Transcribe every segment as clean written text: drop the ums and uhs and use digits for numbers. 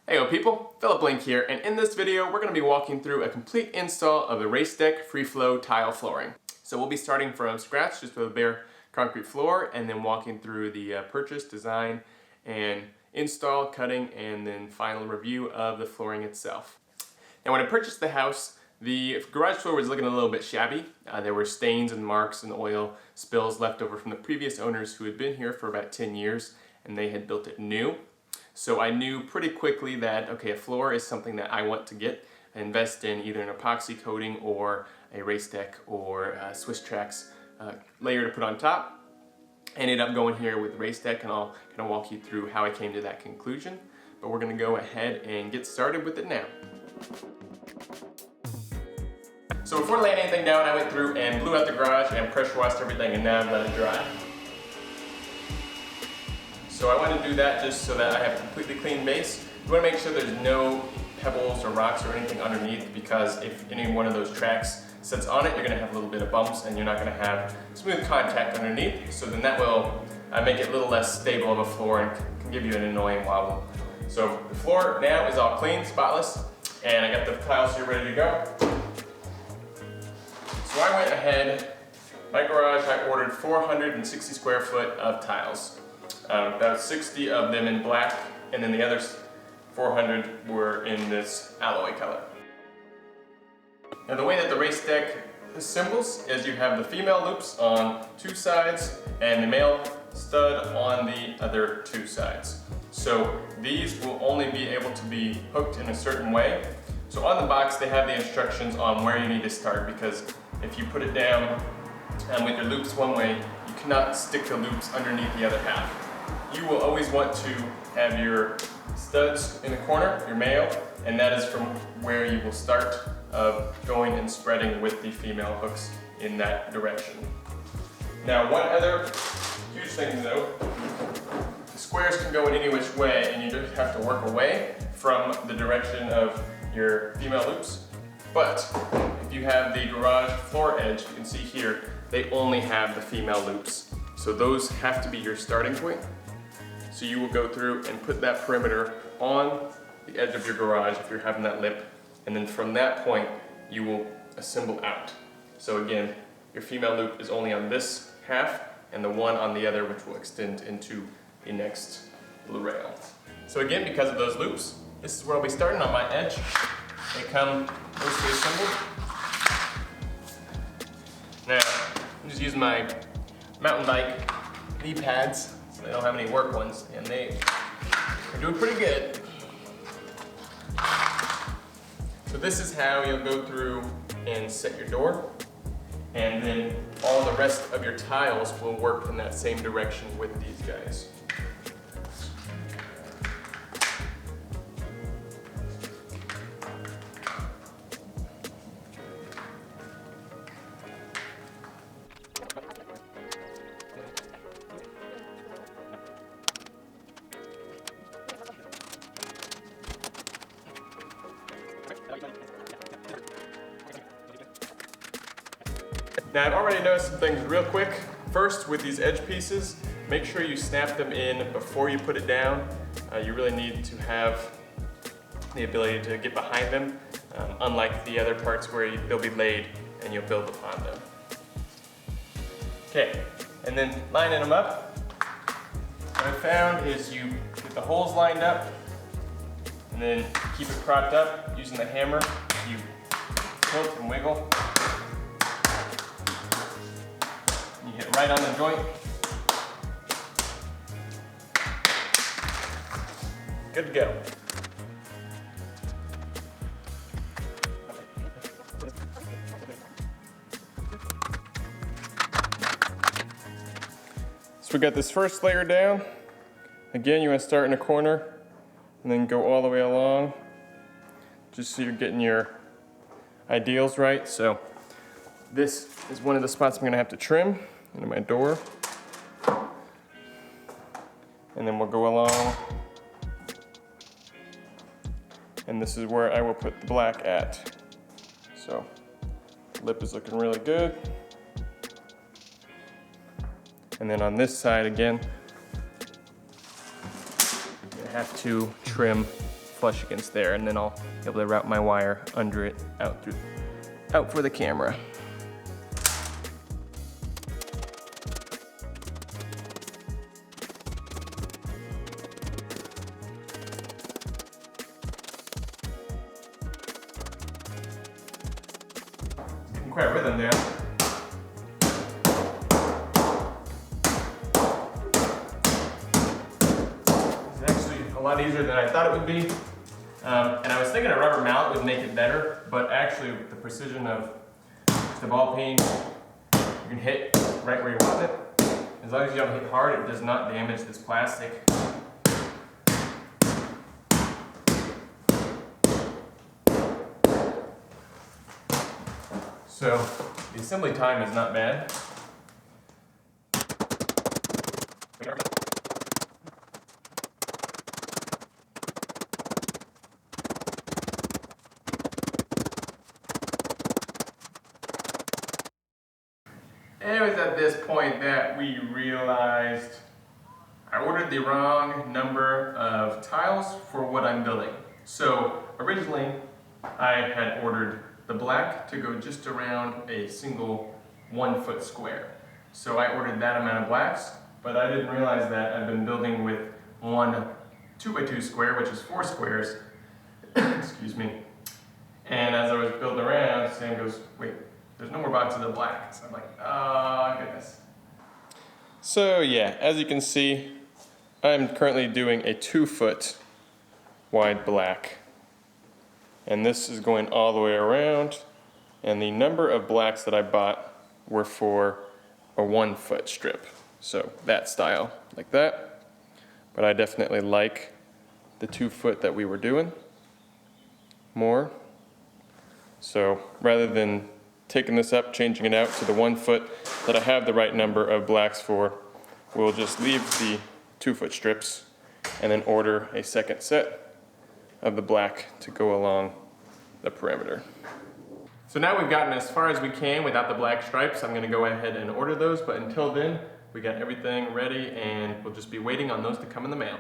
Hey people, Philip Link here, and in this video we're going to be walking through a complete install of the RaceDeck Free-Flow tile flooring. So we'll be starting from scratch, just with a bare concrete floor, and then walking through the purchase, design, and install, cutting, and then final review of the flooring itself. Now when I purchased the house, the garage floor was looking a little bit shabby. There were stains and marks and oil spills left over from the previous owners who had been here for about 10 years, and they had built it new. So I knew pretty quickly that, okay, a floor is something that I want to get, invest in either an epoxy coating or a RaceDeck or a Swisstrax layer to put on top. I ended up going here with RaceDeck, and I'll kind of walk you through how I came to that conclusion. But we're going to go ahead and get started with it now. So before laying anything down, I went through and blew out the garage and pressure washed everything, and now I've let it dry. So I want to do that just so that I have a completely clean base. You want to make sure there's no pebbles or rocks or anything underneath, because if any one of those tracks sits on it, you're going to have a little bit of bumps and you're not going to have smooth contact underneath. So then that will make it a little less stable of a floor and can give you an annoying wobble. So the floor now is all clean, spotless, and I got the tiles here ready to go. So I went ahead, my garage, I ordered 460 square foot of tiles. About 60 of them in black, and then the other 400 were in this alloy color. Now the way that the RaceDeck assembles is you have the female loops on two sides and the male stud on the other two sides. So these will only be able to be hooked in a certain way. So on the box they have the instructions on where you need to start, because if you put it down with your loops one way, you cannot stick the loops underneath the other half. You will always want to have your studs in the corner, your male, and that is from where you will start going and spreading with the female hooks in that direction. Now one other huge thing to note, the squares can go in any which way, and you just have to work away from the direction of your female loops. But if you have the garage floor edge, you can see here, they only have the female loops. So those have to be your starting point. So you will go through and put that perimeter on the edge of your garage if you're having that lip, and then from that point you will assemble out. So again, your female loop is only on this half and the one on the other, which will extend into the next little rail. So again, because of those loops, this is where I'll be starting on my edge. They come mostly assembled. Now, I'm just using my mountain bike knee pads. They don't have any work ones, and they are doing pretty good. So this is how you'll go through and set your door, and then all the rest of your tiles will work in that same direction with these guys. Now I've already noticed some things real quick. First, with these edge pieces, make sure you snap them in before you put it down. You really need to have the ability to get behind them, unlike the other parts where they'll be laid and you'll build upon them. Okay, and then lining them up. What I found is you get the holes lined up and then keep it propped up using the hammer. You tilt and wiggle. You hit right on the joint. Good to go. So we got this first layer down. Again, you want to start in a corner and then go all the way along, just so you're getting your ideals right. So this is one of the spots I'm going to have to trim into my door. And then we'll go along. And this is where I will put the black at. So, lip is looking really good. And then on this side again, you have to trim flush against there, and then I'll be able to route my wire under it out for the camera. Quite a rhythm there. It's actually a lot easier than I thought it would be. And I was thinking a rubber mallet would make it better, but actually with the precision of the ball peen, you can hit right where you want it. As long as you don't hit hard, it does not damage this plastic. So the assembly time is not bad. And it was at this point that we realized I ordered the wrong number of tiles for what I'm building. So originally I had ordered the black to go just around a single 1 foot square. So I ordered that amount of blacks, but I didn't realize that I've been building with one 2x2 square, which is 4 squares. Excuse me. And as I was building around, Sam goes, wait, there's no more boxes of black. So I'm like, oh goodness. So yeah, as you can see, I'm currently doing a 2 foot wide black. And this is going all the way around, and the number of blacks that I bought were for a 1 foot strip. So that style, like that. But I definitely like the 2 foot that we were doing more. So rather than taking this up, changing it out to the 1 foot that I have the right number of blacks for, we'll just leave the 2 foot strips and then order a second set of the black to go along the perimeter. So now we've gotten as far as we can without the black stripes. I'm gonna go ahead and order those, but until then, we got everything ready and we'll just be waiting on those to come in the mail.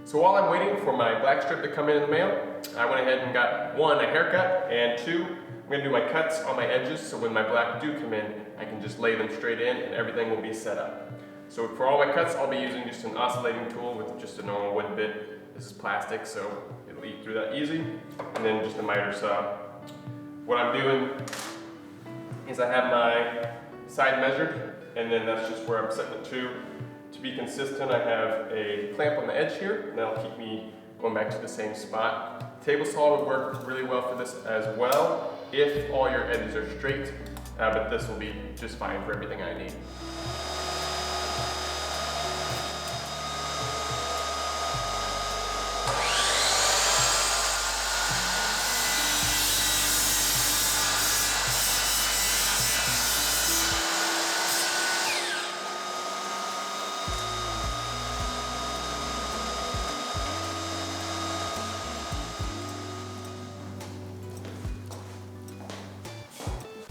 So while I'm waiting for my black strip to come in the mail, I went ahead and got 1, a haircut, and 2, I'm gonna do my cuts on my edges so when my black do come in, I can just lay them straight in and everything will be set up. So for all my cuts, I'll be using just an oscillating tool with just a normal wood bit. This is plastic, so it'll eat through that easy. And then just a miter saw. What I'm doing is I have my side measured, and then that's just where I'm setting it to. To be consistent, I have a clamp on the edge here, and that'll keep me going back to the same spot. Table saw would work really well for this as well, if all your edges are straight, but this will be just fine for everything I need.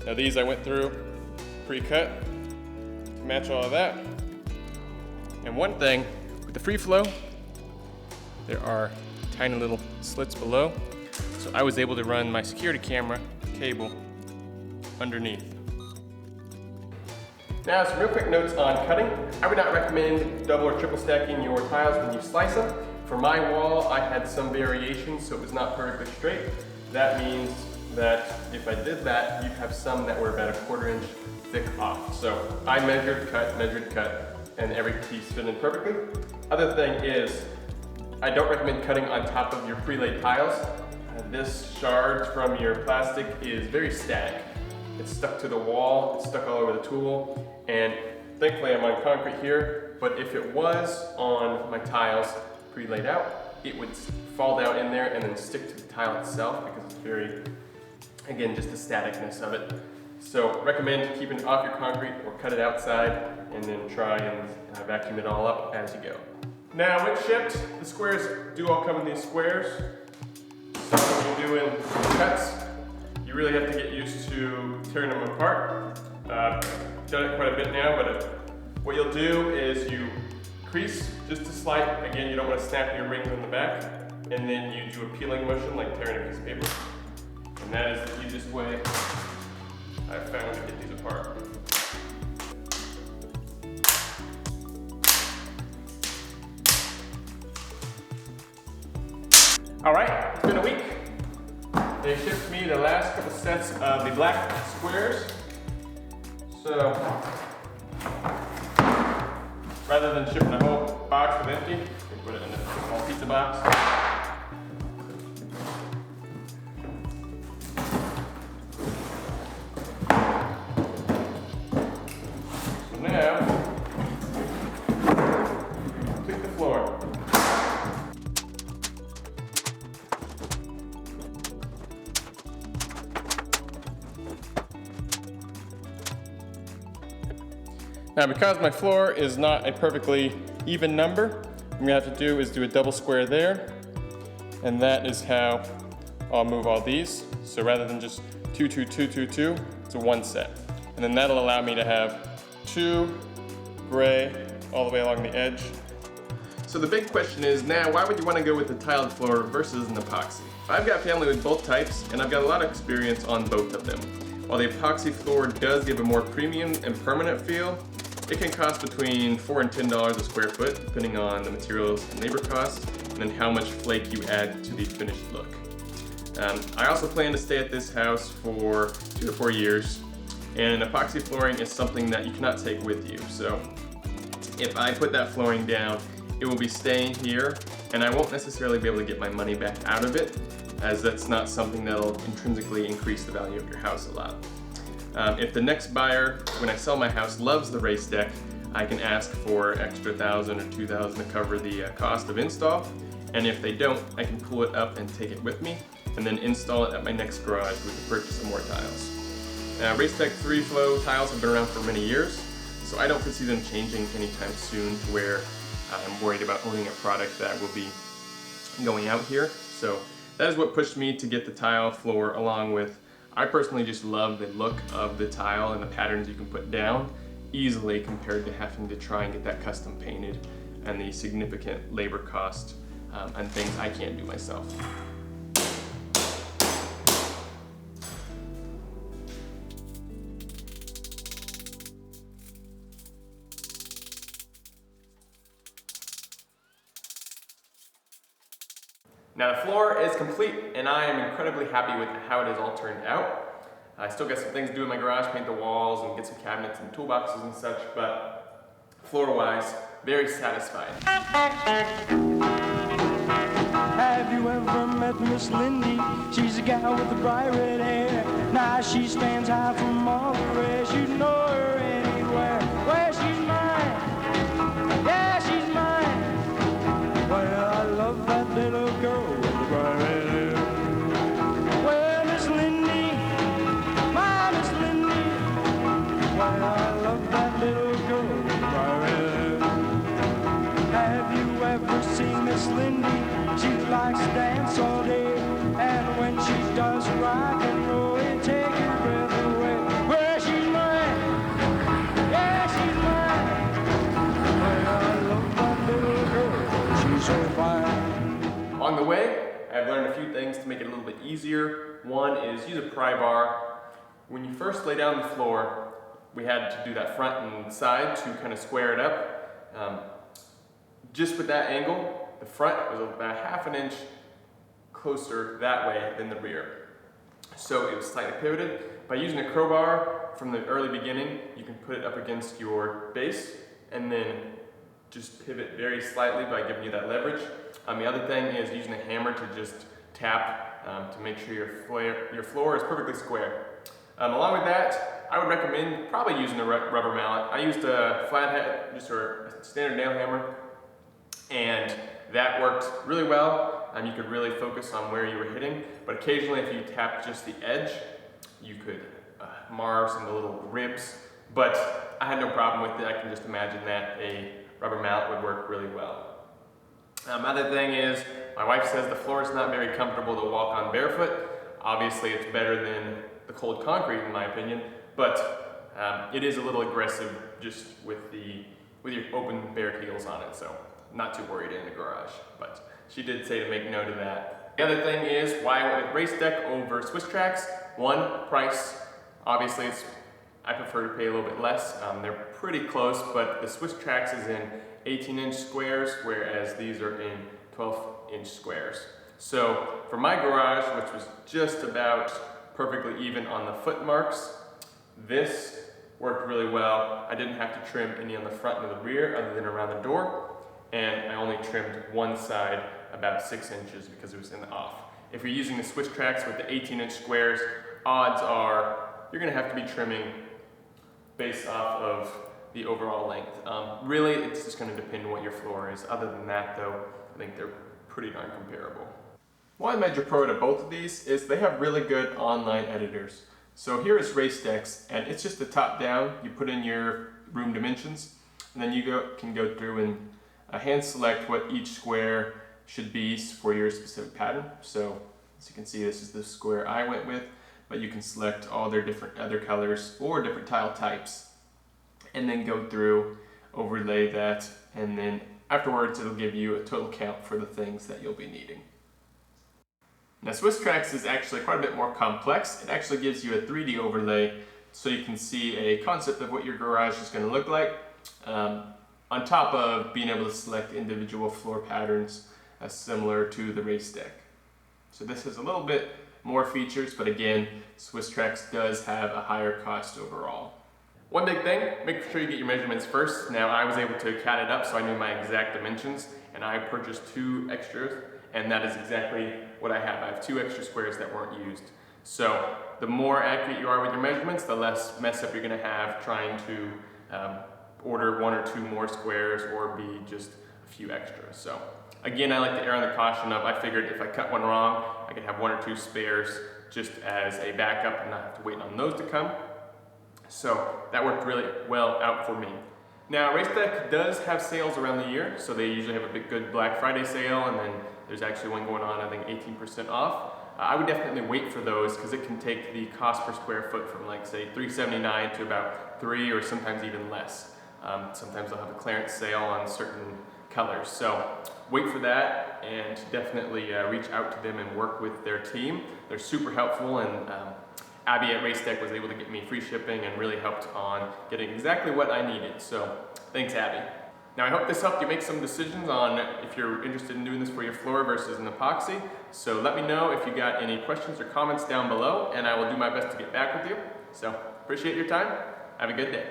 Now these I went through pre-cut to match all of that. And one thing with the Free-Flow, there are tiny little slits below. So I was able to run my security camera cable underneath. Now some real quick notes on cutting. I would not recommend double or triple stacking your tiles when you slice them. For my wall, I had some variations, so it was not perfectly straight. That means that if I did that, you'd have some that were about a 1/4 inch thick off. So I measured, cut, and every piece fit in perfectly. Other thing is, I don't recommend cutting on top of your pre-laid tiles. This shard from your plastic is very static. It's stuck to the wall, it's stuck all over the tool, and thankfully I'm on concrete here, but if it was on my tiles pre-laid out, it would fall down in there and then stick to the tile itself because it's very, again, just the staticness of it. So recommend keeping it off your concrete or cut it outside and then try and vacuum it all up as you go. Now when shipped, the squares do all come in these squares. So when you're doing cuts, you really have to get used to tearing them apart. Done it quite a bit now, but what you'll do is you crease just a slight. Again, you don't want to snap your rings on the back. and then you do a peeling motion like tearing a piece of paper. And that is the easiest way I've found to get these apart. Alright, it's been a week. They shipped me the last couple sets of the black squares. So, rather than shipping a whole box with empty, we put it in a small pizza box. So now, click the floor. Now, because my floor is not a perfectly even number, what I'm gonna have to do is do a double square there, and that is how I'll move all these. So rather than just 2, 2, 2, 2, 2, it's a 1 set. And then that'll allow me to have 2 gray all the way along the edge. So the big question is now, why would you want to go with the tiled floor versus an epoxy? I've got family with both types, and I've got a lot of experience on both of them. While the epoxy floor does give a more premium and permanent feel, it can cost between $4 and $10 a square foot, depending on the materials and labor costs, and then how much flake you add to the finished look. I also plan to stay at this house for 2 to 4 years, and epoxy flooring is something that you cannot take with you. So if I put that flooring down, it will be staying here, and I won't necessarily be able to get my money back out of it, as that's not something that'll intrinsically increase the value of your house a lot. If the next buyer, when I sell my house, loves the RaceDeck, I can ask for extra $1,000 or $2,000 to cover the cost of install. And if they don't, I can pull it up and take it with me, and then install it at my next garage with the purchase of more tiles. RaceDeck Free-Flow tiles have been around for many years, so I don't foresee them changing anytime soon to where I'm worried about owning a product that will be going out here. So that is what pushed me to get the tile floor, along with I personally just love the look of the tile and the patterns you can put down easily compared to having to try and get that custom painted and the significant labor cost and things I can't do myself. Now the floor is complete, and I am incredibly happy with how it has all turned out. I still got some things to do in my garage, paint the walls and get some cabinets and toolboxes and such, but floor-wise, very satisfied. Have you ever met Miss Lindy? She's a gal with the bright red hair. Now she stands out from all the rest. You know her anywhere. Well, she's mine. Yeah, she's mine. Well, I love that little girl with the bright red hair. Well, Miss Lindy, my Miss Lindy. Well, I love that little girl with the bright red hair. Have you ever seen Miss Lindy? She likes to dance all day, and when she does rock and roll, it takes your breath away. Well, she's mine. Yeah, she's mine. Well, I love that little girl. She's so fine. Along the way, I've learned a few things to make it a little bit easier. One is use a pry bar. When you first lay down the floor, we had to do that front and side to kind of square it up. Just with that angle, the front was about ½ inch closer that way than the rear. So it was slightly pivoted. By using a crowbar from the early beginning, you can put it up against your base and then just pivot very slightly by giving you that leverage. The other thing is using a hammer to just tap to make sure your floor is perfectly square. Along with that, I would recommend probably using a rubber mallet. I used a flathead, just a standard nail hammer, and that worked really well. You could really focus on where you were hitting, but occasionally if you tap just the edge, you could mar some of the little ribs, but I had no problem with it. I can just imagine that a rubber mallet would work really well. Other thing is, my wife says the floor is not very comfortable to walk on barefoot. Obviously it's better than the cold concrete in my opinion, but it is a little aggressive just with your open bare heels on it, so not too worried in the garage, but she did say to make note of that. The other thing is why I went with RaceDeck over Swisstrax. One, price. Obviously, I prefer to pay a little bit less. They're pretty close, but the Swisstrax is in 18-inch squares, whereas these are in 12-inch squares. So for my garage, which was just about perfectly even on the foot marks, this worked really well. I didn't have to trim any on the front or the rear other than around the door, and I only trimmed one side about 6 inches because it was in the off. If you're using the Swisstrax with the 18-inch squares, odds are you're gonna have to be trimming based off of the overall length. Really, it's just gonna depend on what your floor is. Other than that though, I think they're pretty darn comparable. One major pro to both of these is they have really good online editors. So here is RaceDeck's, and it's just a top down. You put in your room dimensions, and then you can go through and hand select what each square should be for your specific pattern. So as you can see, this is the square I went with, but you can select all their different other colors or different tile types, and then go through, overlay that, and then afterwards it'll give you a total count for the things that you'll be needing. Now Swisstrax is actually quite a bit more complex. It actually gives you a 3D overlay so you can see a concept of what your garage is going to look like, on top of being able to select individual floor patterns similar to the RaceDeck. So this has a little bit more features, but again, Swisstrax does have a higher cost overall. One big thing, make sure you get your measurements first. Now I was able to cat it up so I knew my exact dimensions, and I purchased 2 extras, and that is exactly what I have. I have 2 extra squares that weren't used. So the more accurate you are with your measurements, the less mess up you're gonna have trying to order 1 or 2 more squares or be just a few extras. So again, I like to err on the caution of, I figured if I cut one wrong, I could have 1 or 2 spares just as a backup and not have to wait on those to come. So that worked really well out for me. Now RaceDeck does have sales around the year, so they usually have a big good Black Friday sale, and then there's actually one going on, I think 18% off. I would definitely wait for those because it can take the cost per square foot from like say $3.79 to about $3 or sometimes even less. Sometimes they'll have a clearance sale on certain colors. So wait for that and definitely reach out to them and work with their team. They're super helpful, and Abby at RaceDeck was able to get me free shipping and really helped on getting exactly what I needed. So thanks, Abby. Now I hope this helped you make some decisions on if you're interested in doing this for your floor versus an epoxy. So let me know if you got any questions or comments down below, and I will do my best to get back with you. So appreciate your time. Have a good day.